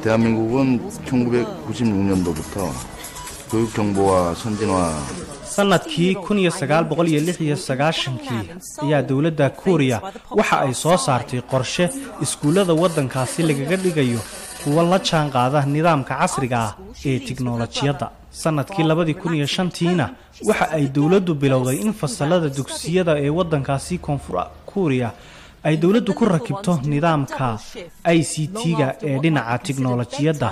대한민국은 1996년도부터 교육 정보와 선진화 sanadkii 1996 ayaa dawladda Korea waxa ay soo saartay qorshe iskuulada wadankaasi lagaga dhigayo kuwa la jaan qaada nidaamka casriga ah ee tiknoolajiyada sanadkii 2005 waxa ay dawladdu bilowday in fasalada dugsiyada ee wadankaasi Koonfur Korea ay dawladdu ku rakibto nidaamka ICT-ga ee dhinaca tiknoolajiyada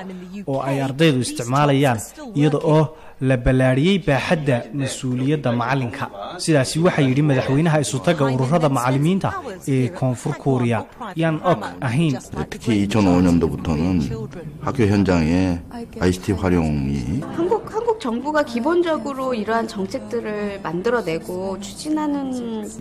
oo ay ardaydu isticmaalayaan iyada oo la balaariyay baaxadda mas'uuliyadda macalinka sidaasi waxa yiri madaxweynaha isutaga ururada macallimiinta ee Koonfur Korea Yan Ok Ahin 특히 2005년도부터는 학교 현장에 ICT 활용이 한국 정부가 기본적으로 이러한 정책들을 만들어내고 추진하는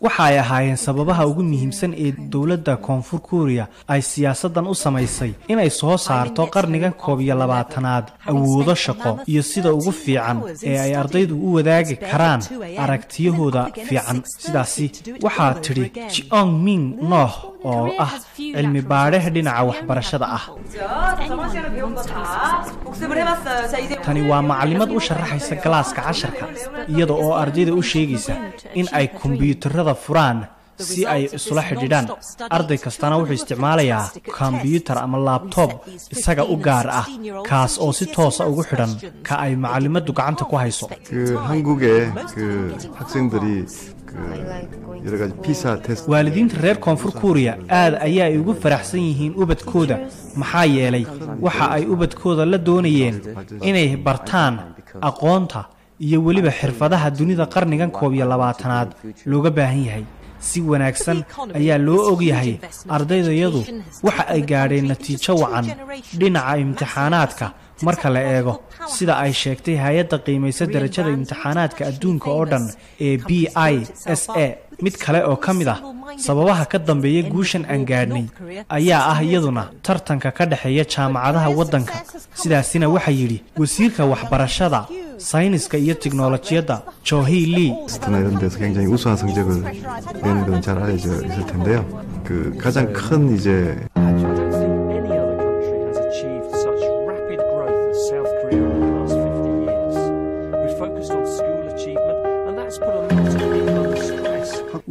waxa ay ahaayeen sababaha ugu muhiimsan ee dawladda Koonfur Korea ay siyaasadan u samaysay inay soo saarto qarnigan 12aad awoodo shaqo iyo sida ugu fiican ee ay ardaydu u wadaagi karaan aragtiyahooda fiican sidaasi waxa tiri Jeong Min Noh oo ah cilmi baadhe dhinaca waxbarashada ah tani waa macallimad u sharaxaysa galaaska 10 iyada oo ardayda u sheegaysa in ay kombiyuutarada furaan si ay isula xidhiidhaan arday kastana wuxuu isticmaalayaa kombiyuutar ama laptop isaga u gaar ah kaas oo si toos ah ugu xidhan ka ay macallimadu gacanta ku hayso 한국의 학생들이 여러 가지 피사 테스트 waalidiinta reer Koonfur Korea aad ayaa ugu faraxsan yihiin ubadkooda maxaa yeelay waxa ay ubadkooda la doonayeen inay bartaan aqoonta iyo waliba xirfadaha dunida qarnigan 12aad looga baahan yahay si wanaagsan ayaa loo og yahay ardaydayadu waxa ay gaadheen natiijo wacan dhinaca imtixaanaadka marka la eego sida ay sheegtay hay'adda qiimaysa darajada imtixaanaadka adduunka oo dhan ee PISA mid kale oo kamid ah sababaha ka dambeeya guushan aan gaadhnay ayaa ah iyaduna tartanka ka dhaxeeya jaamacadaha wadanka sidaasina waxa yiri wasiirka waxbarashada sayniska iyo tiknoolajiyada Cho Hee Lee 이런 데서 굉장히 우수한 성적을 내는 건 잘 알려져 있을 텐데요. 그 가장 큰 이제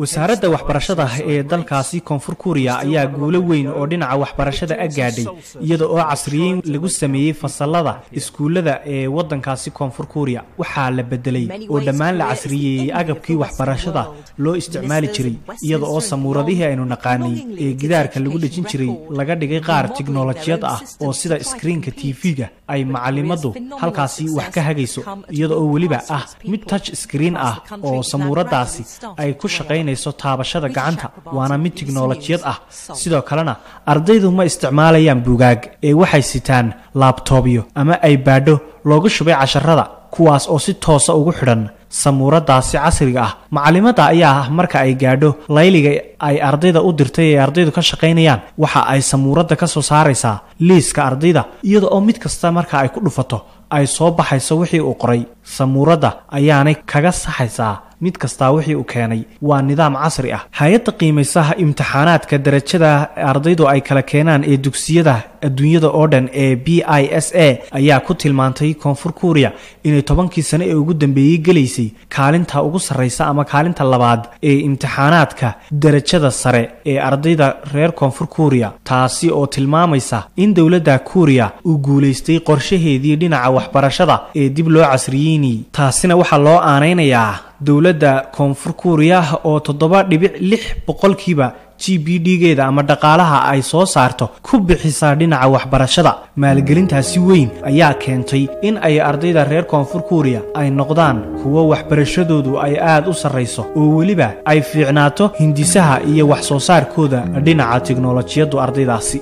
wasaaradda waxbarashada ee dalkaasi Koonfur Korea ayaa guulo weyn oo dhinaca waxbarashada gaadhay iyada oo casriyeyn lagu sameeyay fasalada iskuulada ee wadankaasi Koonfur Korea waxa la bedelay oo dhammaan la casriyeeyay agabkii waxbarashada loo isticmaali jiray iyada oo samuuradihii aynu naqaanay ee gidaarka lagu dhijin jiray laga dhigay qaar tiknoolajiyad ah oo sida screenka TV-ga ay macallimadu halkaasi wax ka hagayso iyada oo waliba ah mid touch screen ah oo samuuradaasi ay ku shaqaynayso taabashada gacanta waana mid tiknoolajiyad ah sidoo kalena ardaydu ma isticmaalayaan buugaag ee waxay sitaan laptopyo ama iPad loogu shubay casharrada kuwaas oo si toos ah ugu xidhan samuuradaasi casriga ah macallimada ayaa marka ay gaadho layliga ay ardayda u dirtay ee ardaydu ka shaqaynayaan waxa ay samuurada ka soo saaraysaa liiska ardayda iyada oo mid kasta marka ay ku dhufato ay soo baxayso wixii uu qoray samuurada ayaanay kaga saxaysaa mid kasta wixii uu keenay waa nidaam casri ah hay'adda qiimaysaha imtixaanaadka darajada ardaydu ay kala keenaan ee dugsiyada adduunyada oo dhan ee PISA ayaa ku tilmaantay Koonfur Korea inay 10kii sano ee ugu dambeeyay galeysay kaalinta ugu sareysa ama kaalinta labaad ee imtixaanaadka darajada sare ee ardayda reer Koonfur Korea taasi oo tilmaamaysa in dawladda Korea uu guuleystay qorshaheedii dhinaca waxbarashada ee dib loo casriyeeyay taasina waxa loo aaneynayaa dawladda Koonfur Korea oo 7.6% GPD-geeda ama dhaqaalaha ay soo saarto ku bixisa dhinaca waxbarashada maalgelintaasi weyn ayaa keentay in ay ardayda reer Koonfur Korea ay noqdaan kuwa waxbarashadoodu ay aad u sareyso oo waliba ay fiicnaato hindisaha iyo wax soo saarkooda dhinaca tiknoolajiyada ardaydaasi